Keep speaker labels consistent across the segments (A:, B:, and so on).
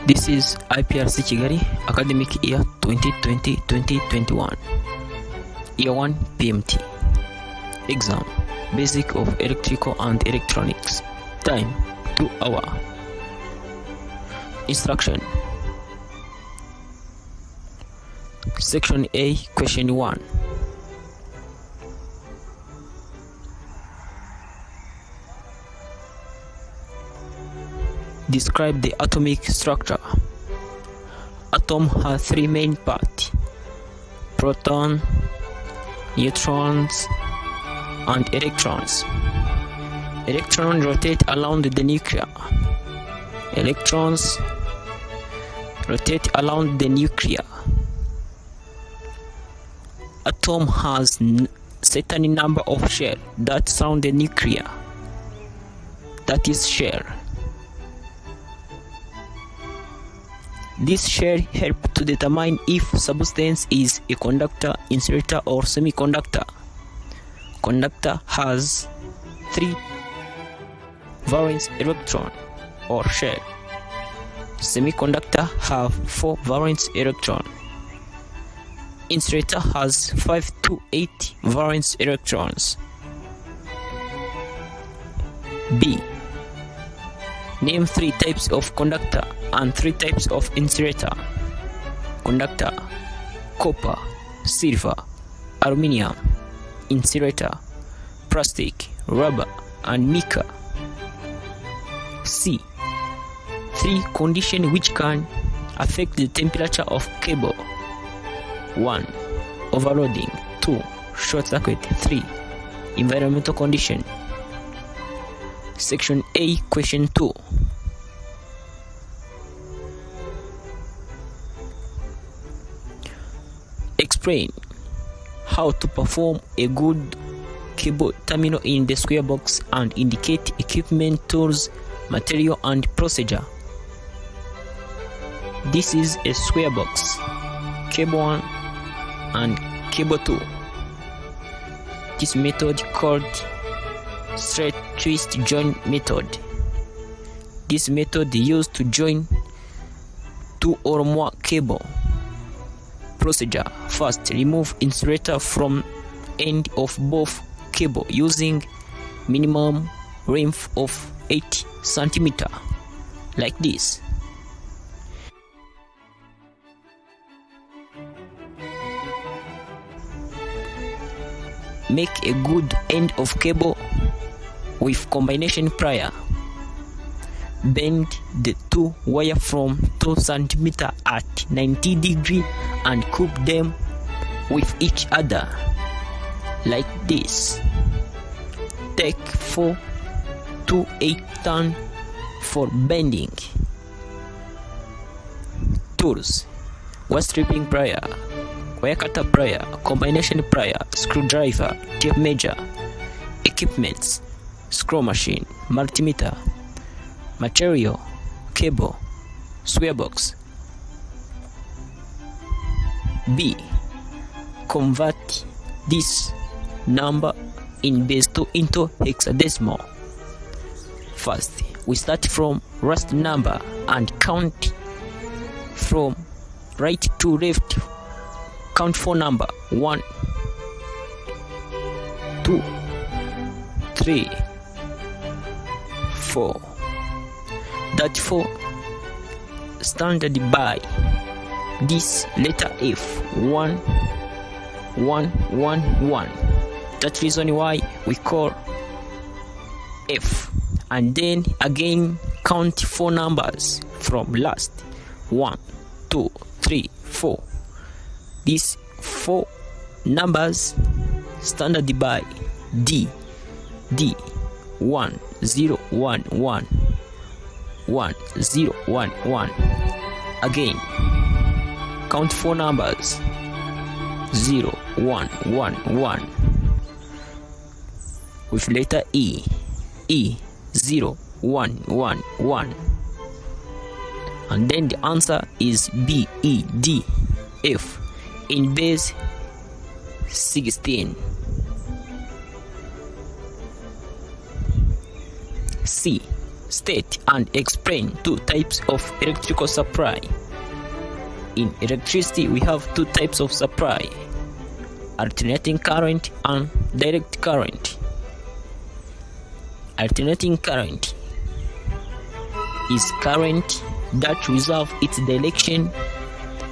A: This is Iprc Kigali academic year 2020-2021. Year 1 PMT. Exam: Basic of Electrical and Electronics. Time: 2 hours. Instruction. Section A, Question 1. Describe the atomic structure. Atom has three main parts: proton, neutrons, and electrons. Electrons rotate around the nucleus. Electrons rotate around the nucleus. Atom has certain number of shells that surround the nucleus. That is shell. This shell helps to determine if substance is a conductor, insulator, or semiconductor. Conductor has 3 valence electron or shell. Semiconductor have 4 valence electron. Insulator has 5 to 8 valence electrons. B. Name 3 types of conductor and 3 types of insulator. Conductor: copper, silver, aluminum. Insulator: plastic, rubber, and mica. C. 3 conditions which can affect the temperature of cable. 1. Overloading. 2. Short circuit. 3. Environmental condition. Section A, Question 2. Explain how to perform a good cable terminal in the square box and indicate equipment, tools, material, and procedure. This is a square box. Cable 1 and cable 2. This method called straight twist join method. This method used to join 2 or more cable. Procedure: first, remove insulator from end of both cable using minimum length of 8 cm, like this. Make a good end of cable with combination plier. Bend the 2 wire from 2 cm at 90 degrees and couple them with each other, like this. Take 4 to 8 turns for bending. Tools: wire stripping plier, wire cutter plier, combination plier, screwdriver, tape measure. Equipments: screw machine, multimeter. Material: cable, square box. B. Convert this number in base 2 into hexadecimal. First, we start from last number and count from right to left. Count 4 number: 1, 2, 3, 4. That 4 standard by this letter F. 1, 1, 1, 1. That's reason why we call F. And then again count 4 numbers from last. 1, 2, 3, 4. These 4 numbers standard by D. 1, 0, 1, 1. 1, 0, 1, 1. Again count 4 numbers: 0, 1, 1, 1 with letter E. 0, 1, 1, 1. And then the answer is B, E, D, F in base 16. C. State and explain two types of electrical supply. In electricity, we have two types of supply: alternating current and direct current. Alternating current is current that reserves its direction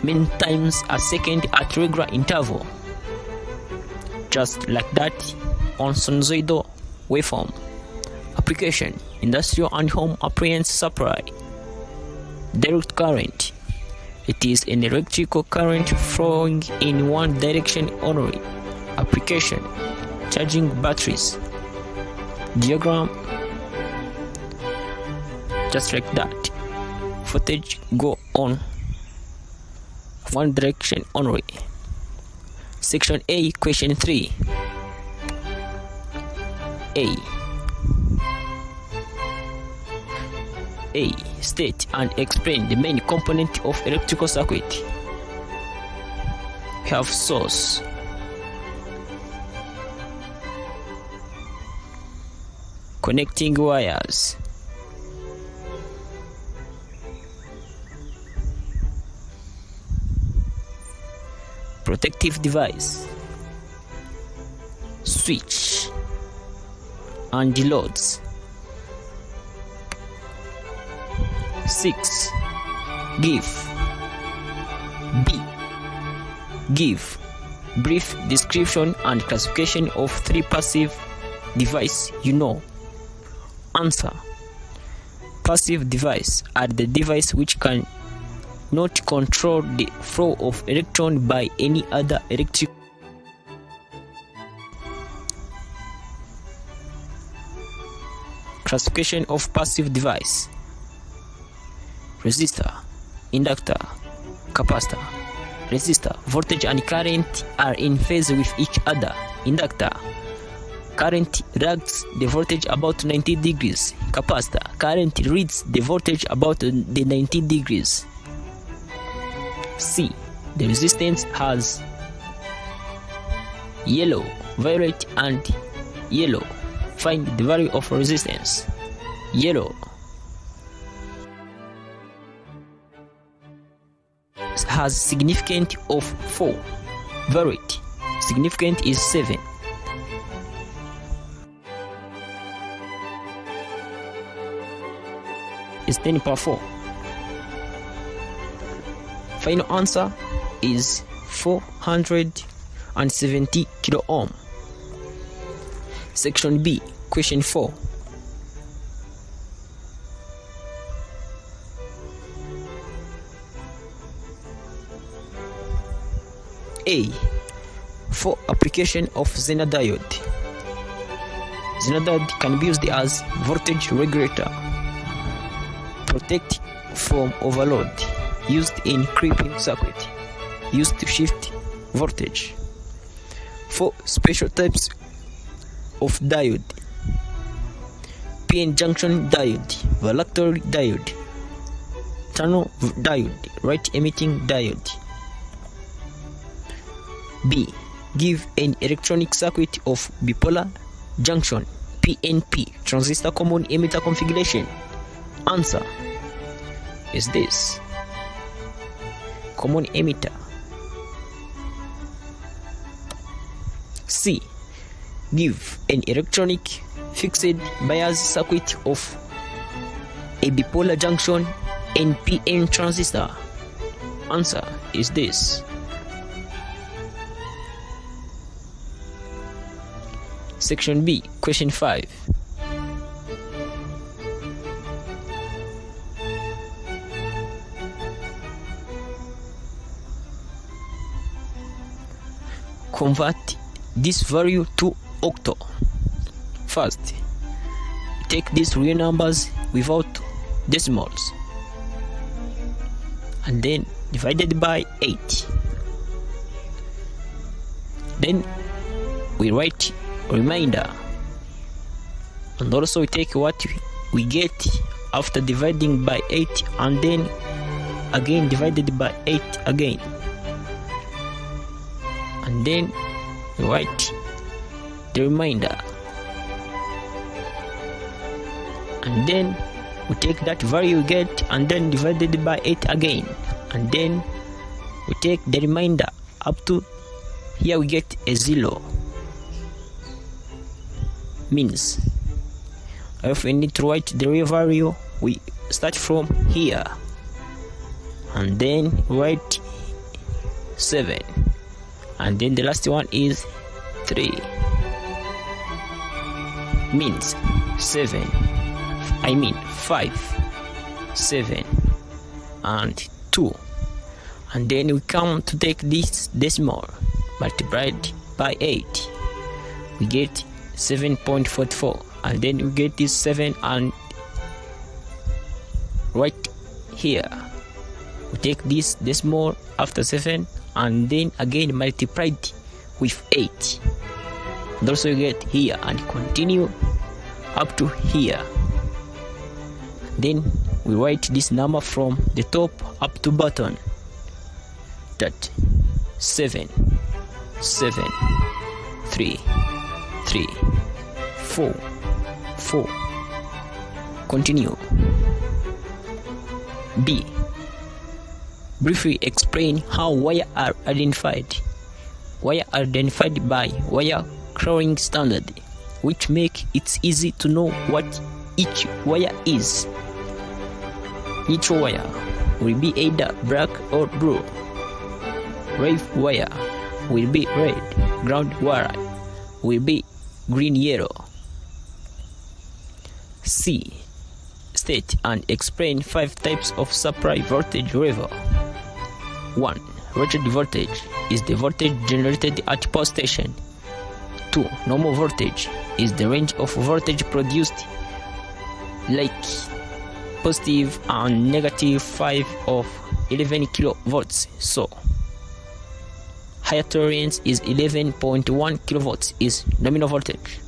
A: many times a second at regular interval, just like that on sinusoidal waveform. Application: industrial and home appliance supply. Direct current: it is an electrical current flowing in one direction only. Application: charging batteries. Diagram: just like that, voltage go on one direction only. Section A, question 3. A. State and explain the main component of electrical circuit. We have source, connecting wires, protective device, switch, and loads. 6. Give brief description and classification of three passive devices you know. Answer: passive devices are the device which can not control the flow of electron by any other electric. Classification of passive device: resistor, inductor, capacitor. Resistor: voltage and current are in phase with each other. Inductor: current lags the voltage about 90 degrees. Capacitor: current leads the voltage about the 90 degrees. C. The resistance has yellow, violet, and yellow. Find the value of resistance. Yellow has significant of 4. Violet significant is 7. Is 10/4. Final answer is 470 kilo ohm. Section B, question 4. A. For application of Zener diode. Zener diode can be used as voltage regulator, protect from overload, used in crimping circuit, used to shift voltage. 4 special types of diode: PN junction diode, valector diode, tunnel diode, right emitting diode. B. Give an electronic circuit of bipolar junction PNP transistor common emitter configuration. Answer is this: common emitter. C. Give an electronic fixed bias circuit of a bipolar junction NPN transistor. Answer is this: Section B, question 5. Convert this value to octal. First, take these real numbers without decimals and then divided by 8. Then we write remainder, and also we take what we get after dividing by 8 and then again divided by 8 again, and then we write the remainder, and then we take that value we get and then divided by 8 again, and then we take the remainder up to here. We get a 0. Means if we need to write the real value, we start from here and then write 7, and then the last one is 3. Means 5, 7 and 2, and then we come to take this decimal multiplied by 8, we get 7.44, and then we get this 7 and right here we take this decimal after 7 and then again multiplied with 8, and also you get here and continue up to here. Then we write this number from the top up to bottom, that 7, 7, 3, 3, 4, 4. Continue. B. Briefly explain how wire are identified. Wire are identified by wire crawling standard, which make it easy to know what each wire is. Each wire will be either black or blue. Wave wire will be red. Ground wire will be green yellow. C. State and explain 5 types of supply voltage level. 1. Rated voltage is the voltage generated at power station. 2. Normal voltage is the range of voltage produced, like positive and negative 5 of 11 kilovolts. So higher tolerance is 11.1 kilovolts is nominal voltage.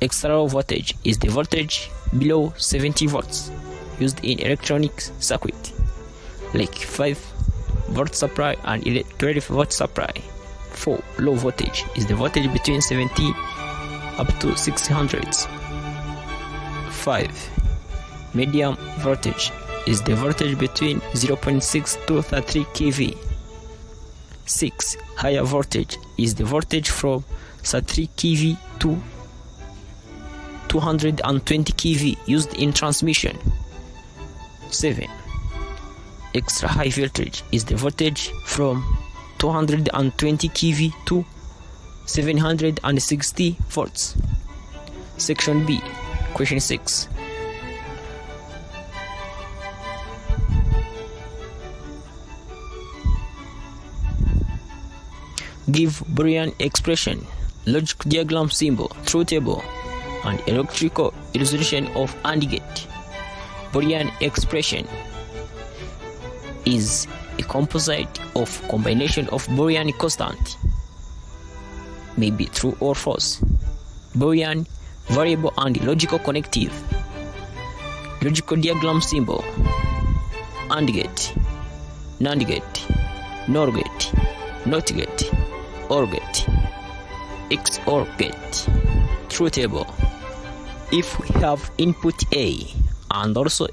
A: Extra low voltage is the voltage below 70 volts used in electronic circuit, like 5 volt supply and 12 volt supply. 4. Low voltage is the voltage between 70 up to 600. 5. Medium voltage is the voltage between 0.6 to 33 kV. 6. Higher voltage is the voltage from 33 kV to 220 kV used in transmission. 7. Extra high voltage is the voltage from 220 kV to 760 volts. Section B. Question 6. Give Boolean expression, logic diagram symbol, truth table, and electrical illustration of AND gate. Boolean expression is a composite of combination of Boolean constant, may be true or false, Boolean variable and logical connective. Logical diagram symbol: AND gate, NAND gate, NOR gate, NOT gate, OR gate, XOR gate. Truth table: if we have input A and also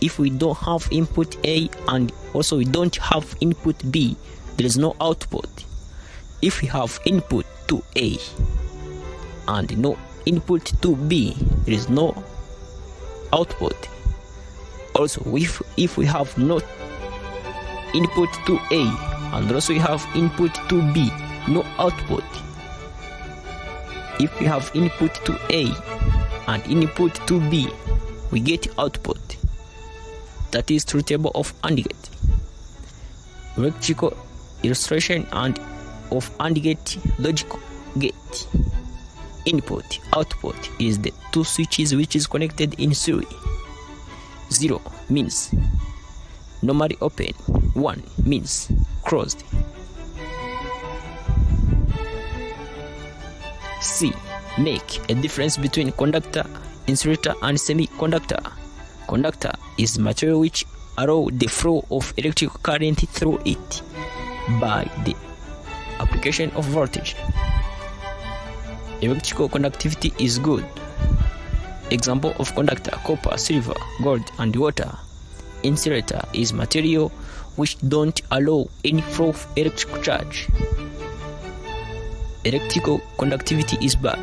A: if we don't have input A and also we don't have input B, there is no output. If we have input to A and no input to B, there is no output. Also, if we have no input to A and also we have input to B, no output. If we have input to A and input to B, we get output. That is truth table of AND gate. Electrical illustration and of AND gate logical gate. Input, output is the two switches which is connected in series. 0 means normally open, 1 means closed. C. Make a difference between conductor, insulator, and semiconductor. Conductor is material which allow the flow of electrical current through it by the application of voltage. Electrical conductivity is good. Example of conductor: copper, silver, gold, and water. Insulator is material which don't allow any flow of electrical charge. Electrical conductivity is bad.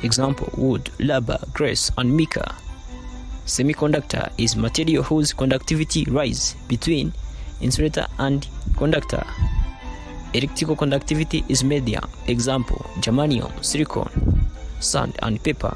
A: Example: wood, rubber, glass, and mica. Semiconductor is material whose conductivity rises between insulator and conductor. Electrical conductivity is medium. Example: germanium, silicon, sand, and paper.